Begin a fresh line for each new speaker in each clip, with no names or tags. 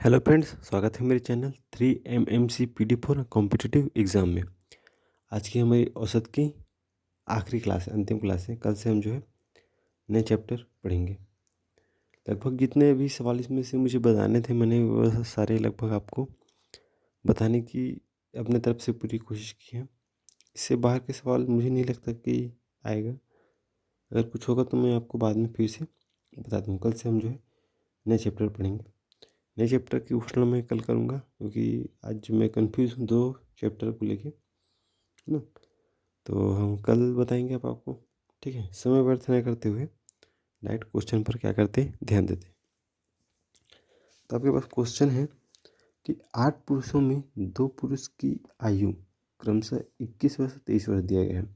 Hello friends, स्वागत है मेरे channel 3 MMC PD4 competitive exam में। आज की हमारी औसत की आखिरी क्लास है, अंतिम क्लास है। कल से हम जो है नए चैप्टर पढ़ेंगे। लगभग जितने भी सवाल इसमें से मुझे बताने थे, मैंने वह सारे लगभग आपको बताने की अपने तरफ से पूरी कोशिश की है। इससे बाहर के सवाल मुझे नहीं लगता कि आएगा। अगर कुछ होगा तो मैं आपको बाद में फिर से बता दूँ। कल से हम जो है नए चैप्टर पढ़ेंगे। नए चैप्टर की घोषणा मैं कल करूँगा, क्योंकि आज मैं कंफ्यूज हूँ 2 चैप्टर को लेके, है ना। तो हम कल बताएंगे अब आपको, ठीक है। समय व्यर्थ न करते हुए डायरेक्ट क्वेश्चन पर क्या करते, ध्यान देते। तो आपके पास क्वेश्चन है कि 8 पुरुषों में 2 पुरुष की आयु क्रमशः 21 वर्ष 23 वर्ष दिया गया है।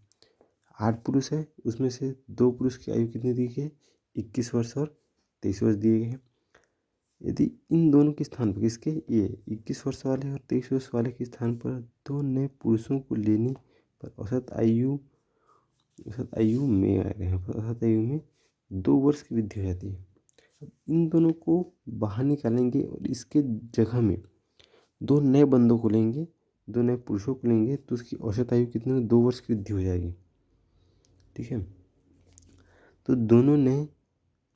8 पुरुष है, उसमें से 2 पुरुष की आयु कितनी दी गई है? 21 वर्ष और 23 वर्ष दिए गए हैं। यदि इन दोनों के स्थान पर, किसके, ये 21 वर्ष वाले और 23 वर्ष वाले के स्थान पर 2 नए पुरुषों को लेने पर औसत आयु में आ गए हैं, औसत आयु में 2 वर्ष की वृद्धि हो जाती है। अब इन दोनों को बाहर निकालेंगे और इसके जगह में 2 नए बंदों को लेंगे, 2 नए पुरुषों को लेंगे, तो उसकी औसत आयु कितनी, 2 वर्ष की वृद्धि हो जाएगी, ठीक है। तो दोनों नए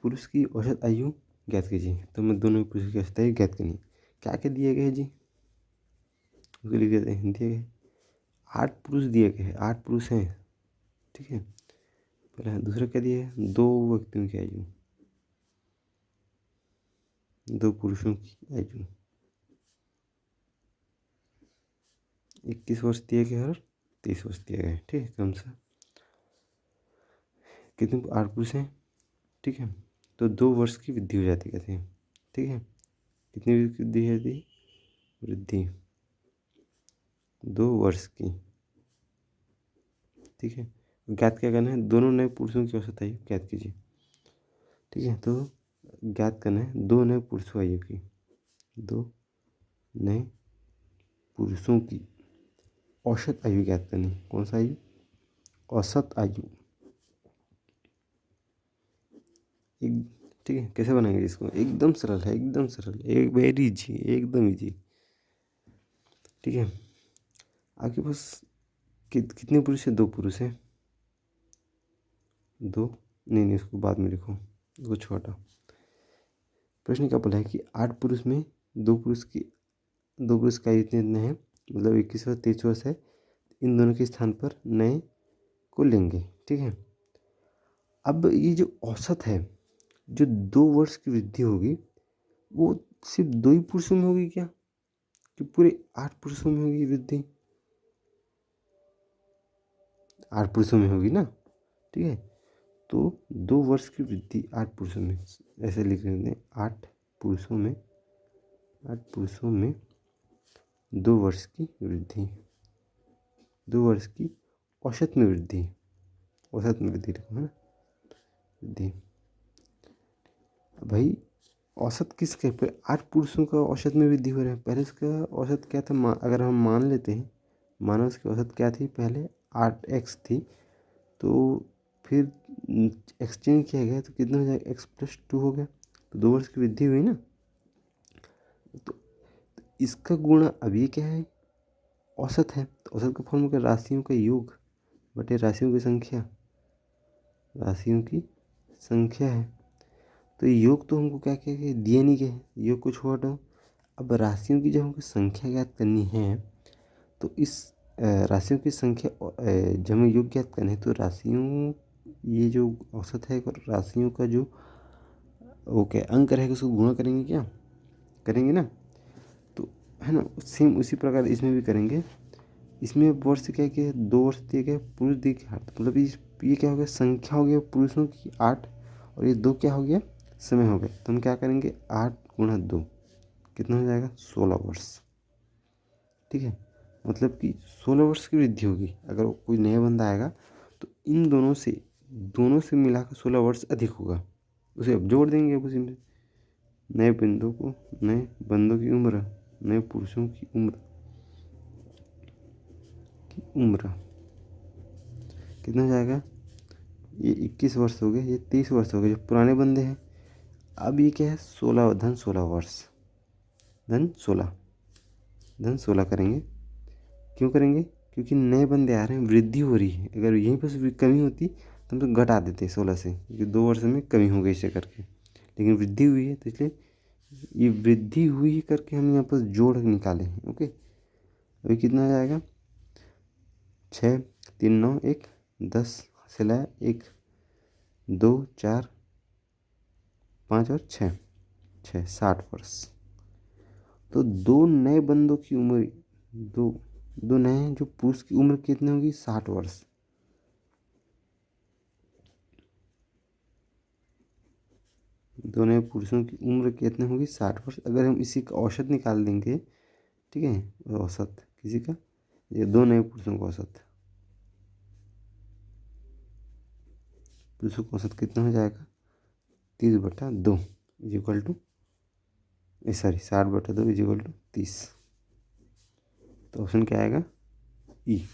पुरुष की औसत आयु ज्ञात कीजिए। तो मैं दोनों पुरुष की औसत आयु ज्ञात करनी, क्या क्या दिए गए जी, उसको लिख देते हैं। दिए गए 8 पुरुष दिए गए हैं, 8 पुरुष हैं, ठीक है। पहला दूसरा क्या दिया है, 2 व्यक्तियों की आयु, 2 पुरुषों की आयु 21 वर्ष दिए गए और 23 वर्ष दिए गए, ठीक है। क्रमशः कितने, 8 पुरुष हैं, ठीक है। तो 2 वर्ष की वृद्धि हो जाती, कहते हैं, ठीक है। कितनी वृद्धि है दी, वृद्धि 2 वर्ष की, ठीक है। ज्ञात क्या करना है, दोनों नए पुरुषों की औसत आयु ज्ञात कीजिए, ठीक है। तो ज्ञात करना है 2 नए पुरुषों आयु की, 2 नए पुरुषों की औसत आयु ज्ञात करनी। कौन सा आयु, औसत आयु, एक, ठीक है। कैसे बनाएंगे इसको, एकदम सरल है, एकदम सरल, एक वेरी इजी, एकदम इजी, ठीक है। आपके पास कितने पुरुष है, 2 पुरुष है, 2, नहीं, इसको बाद में लिखो, इसको छोटा। प्रश्न क्या बोला है कि 8 पुरुष में 2 पुरुष का इतने इतने हैं, मतलब 21 वर्ष 23 वर्ष है। इन दोनों के स्थान पर नए को लेंगे, ठीक है। अब ये जो औसत है, जो 2 वर्ष की वृद्धि होगी, वो सिर्फ 2 ही पुरुषों में होगी क्या, कि पूरे 8 पुरुषों में होगी वृद्धि? 8 पुरुषों में होगी ना, ठीक है। तो 2 वर्ष की वृद्धि 8 पुरुषों में, ऐसे लिख लेते हैं, 8 पुरुषों में 2 वर्ष की वृद्धि, 2 वर्ष की औसत में वृद्धि, औसत में वृद्धि लिखो, है ना, वृद्धि। भाई औसत किसके पे, 8 पुरुषों का औसत में वृद्धि हो रहा है। पहले उसका औसत क्या था, अगर हम मान लेते हैं, मानो उसकी औसत क्या थी, पहले 8x थी, तो फिर एक्सचेंज किया गया तो कितना हो जाएगा, x+2 हो गया, तो 2 वर्ष की वृद्धि हुई ना। तो इसका गुणा अभी क्या है, औसत है। तो औसत का फॉर्मूला क्या, राशियों का योग बटे राशियों की संख्या, राशियों की संख्या है। तो योग तो हमको क्या क्या दिए नहीं गए, योग को छोड़ो। अब राशियों की जब हमको संख्या ज्ञात करनी है, तो इस राशियों की संख्या जब हमें योग ज्ञात करना है, तो राशियों, ये जो औसत है, राशियों का जो वो क्या अंक रहेगा, उसको गुणा करेंगे, क्या करेंगे ना, तो है ना। सेम उसी प्रकार इसमें भी करेंगे। इसमें वर्ष क्या क्या, 2 वर्ष दिए गए, पुरुष दिए गए 8, मतलब ये क्या हो गया, संख्या हो गया पुरुषों की 8, और ये 2 क्या हो गया, समय हो गया। तो हम क्या करेंगे, 8 गुणा 2 कितना हो जाएगा, 16 वर्ष, ठीक है। मतलब कि 16 वर्ष की वृद्धि होगी। अगर कोई नया बंदा आएगा तो इन दोनों से मिलाकर 16 वर्ष अधिक होगा, उसे अब जोड़ देंगे। अब उसी में नए बंदों की उम्र, नए पुरुषों की उम्र कितना हो जाएगा, ये 21 वर्ष हो गए, ये 30 वर्ष हो गए जो पुराने बंदे हैं। अब ये क्या है, 16 वर्ष, धन 16 करेंगे। क्यों करेंगे? क्योंकि नए बंदे आ रहे हैं, वृद्धि हो रही है। अगर यहीं पर से कमी होती तो हम तो घटा देते 16 से, क्योंकि 2 वर्ष में कमी हो गई इसे करके, लेकिन वृद्धि हुई है तो इसलिए ये वृद्धि हुई करके हम यहाँ पर जोड़ निकाले हैं। ओके, अभी कितना आ जाएगा? 6 3 9 1 10 से लाया 1 2 4 5 और 6 60 वर्ष। तो दो नए बंदों की उम्र, दो नए जो पुरुष की उम्र कितनी होगी? 60 वर्ष। दो नए पुरुषों की उम्र कितनी होगी? 60 वर्ष। अगर हम इसी का औसत निकाल देंगे, ठीक है, औसत किसी का, ये दो नए पुरुषों का औसत, पुरुषों का औसत कितना हो जाएगा? 30/2 is equal to, sorry 60/2 is equal to 30। तो ऑप्शन क्या आएगा? ई।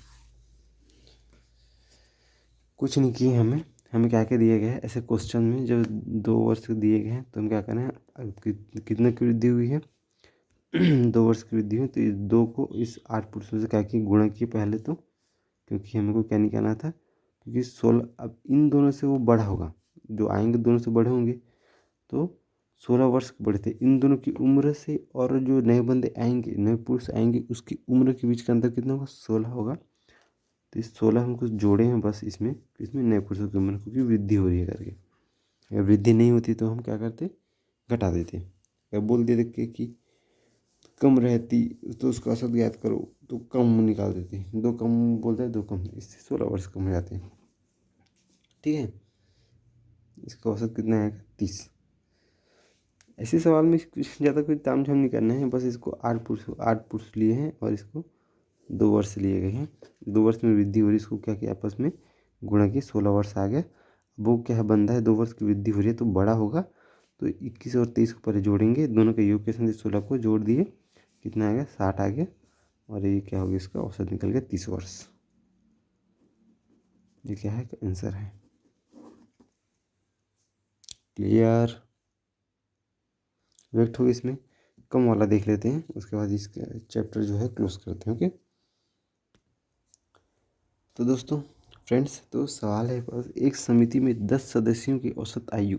कुछ नहीं किए हमें क्या क्या दिए गए हैं ऐसे क्वेश्चन में। जब 2 वर्ष दिए गए हैं तो हम क्या करना है, कितने की वृद्धि हुई है? 2 वर्ष की वृद्धि हुई, तो इस 2 को इस 8 पुरुषों से क्या किए? गुणा किए पहले तो, क्योंकि हमें को क्या निकालना था, क्योंकि 16 अब इन दोनों से वो बड़ा होगा, जो आएंगे दोनों से बड़े होंगे, तो 16 वर्ष के बड़े थे। इन दोनों की उम्र से और जो नए बंदे आएंगे, नए पुरुष आएंगे, उसकी उम्र के बीच का अंतर कितना होगा? 16 होगा। तो इस 16 हम कुछ जोड़े हैं बस इसमें नए पुरुषों की उम्र, क्योंकि वृद्धि हो रही है करके। अगर वृद्धि नहीं होती तो हम क्या करते? घटा देते। अगर बोल देते कि कम रहती तो उसका औसत ज्ञात करो, तो कम निकाल देते। 2 कम बोलते हैं, 2 कम, इससे 16 वर्ष कम हो जाते हैं। ठीक है, इसका औसत कितना आएगा? 30। ऐसे सवाल में कुछ ज़्यादा कोई तामझाम नहीं करना है, बस इसको 8 पुरुष लिए हैं और इसको 2 वर्ष लिए गए हैं। 2 वर्ष में वृद्धि हो रही है, इसको क्या किया? आपस में गुणा किया, 16 वर्ष आ गया। वो क्या है? बंदा है, 2 वर्ष की वृद्धि हो रही है तो बड़ा होगा, तो 21 और 23 को पहले जोड़ेंगे, दोनों का योग के साथ 16 को जोड़ दिए, कितना आ गया? 60 आ गया। और ये क्या हो गया? इसका औसत निकल गया 30 वर्ष। ये क्या है? आंसर है। क्लियर? व्यक्त होगा इसमें कम वाला देख लेते हैं, उसके बाद इसका चैप्टर जो है क्लोज करते हैं। ओके, तो दोस्तों फ्रेंड्स, तो सवाल है बस, एक समिति में 10 सदस्यों की औसत आयु,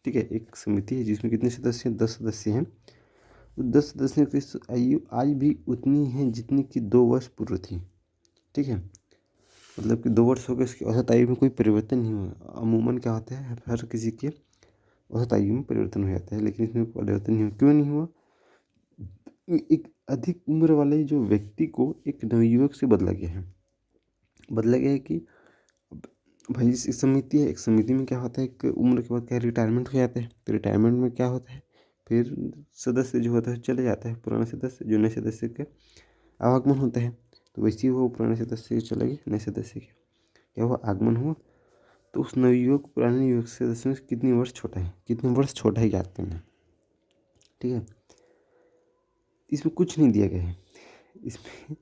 ठीक है, एक समिति है जिसमें कितने सदस्य हैं? 10 सदस्य हैं। तो 10 सदस्यों की आयु आज भी उतनी है जितनी कि 2 वर्ष पूर्व थी। ठीक है, मतलब कि 2 वर्ष हो गए, इसकी औसत आयु में कोई परिवर्तन नहीं हुआ। अमूमन क्या होता है, हर किसी के औसत आयु में परिवर्तन हो जाता है, लेकिन इसमें परिवर्तन नहीं हुआ। क्यों नहीं हुआ? एक अधिक उम्र वाले जो व्यक्ति को एक नवयुवक से बदला गया है। बदला गया है कि भाई इस समिति है, एक समिति में क्या होता है, एक उम्र के बाद क्या रिटायरमेंट हो जाता है, तो रिटायरमेंट में क्या होता है, फिर सदस्य जो होता है चले जाता है, पुराना सदस्य, जो नए सदस्य का आवागमन होता है। तो वैसे ही वो पुराने सदस्य चले गए, नए सदस्य के क्या हुआ? आगमन हुआ। तो उस नवयुवक पुराने युवक सदस्य से कितने वर्ष छोटा है याद करना है। ठीक है, इसमें कुछ नहीं दिया गया है। इसमें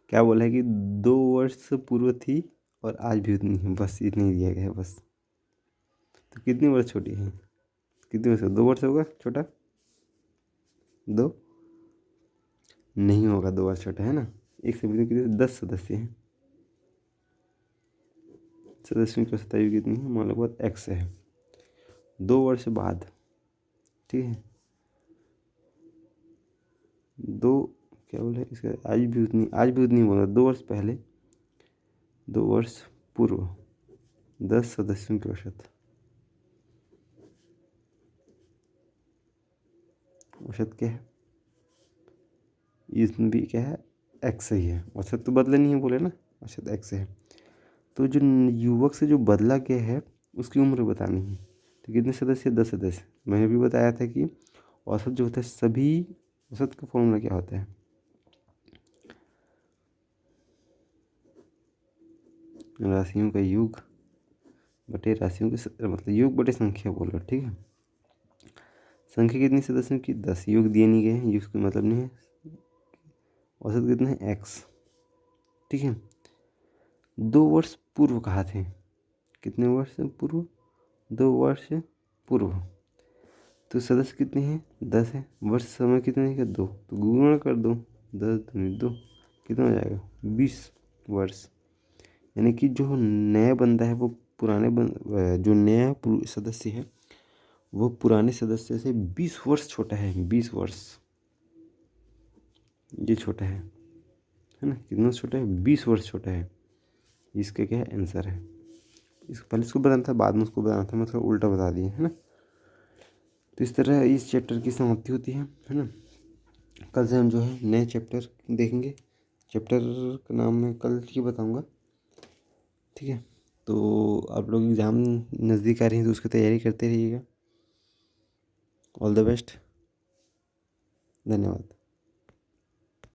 क्या बोला है कि 2 वर्ष पूर्व थी और आज भी उतनी है, बस इतना ही दिया गया है बस। तो कितनी वर्ष छोटी है? कितने वर्ष? 2 वर्ष होगा छोटा? 2 नहीं होगा, 2 वर्ष छोटा है ना। एक समिति में कितने? 10 सदस्य हैं। सदस्यों की औसत आयु कितनी है? मान लो बात x है, 2 वर्ष बाद, ठीक है, 2 क्या बोले इसका? आज भी उतनी बोला, 2 वर्ष पहले, 2 वर्ष पूर्व, 10 सदस्यों की औसत क्या है? इसमें भी क्या है? एक्स ही है। औसत तो बदला नहीं है बोले ना, औसत एक्स है। तो जो युवक से जो बदला गया है उसकी उम्र बतानी है। तो कितने सदस्य? 10 सदस्य। मैंने भी बताया था कि औसत जो होता है, सभी औसत का फॉर्मूला क्या होता है? राशियों का योग बटे राशियों की मतलब योग बटे संख्या बोलो, ठीक है। संख्या कितनी सदस्यों की? 10। योग दिए नहीं गए हैं, योग का मतलब नहीं है। औसत कितना है? एक्स। ठीक है, 2 वर्ष पूर्व कहा थे, कितने वर्ष पूर्व? 2 वर्ष पूर्व। तो सदस्य कितने हैं? 10 है। वर्ष समय कितने हैं? 2। तो गुणा कर दो, 10 दूनी 2, कितना हो जाएगा? 20 वर्ष। यानी कि जो नया बंदा है वो जो नया सदस्य है वो पुराने सदस्य से 20 वर्ष छोटा है। 20 वर्ष ये छोटा है ना? कितना छोटा है? 20 वर्ष छोटा है। इसका क्या है? आंसर है। इसको पहले इसको बताना था, बाद में उसको बताना था, मतलब उल्टा बता दिए, है ना? तो इस तरह इस चैप्टर की समाप्ति होती है ना? कल से हम जो है नए चैप्टर देखेंगे। चैप्टर का नाम मैं कल ही बताऊंगा, ठीक है? तो आप लोग एग्ज़ाम नज़दीक आ रही हैं तो उसकी तैयारी करते रहिएगा। All the best. धन्यवाद।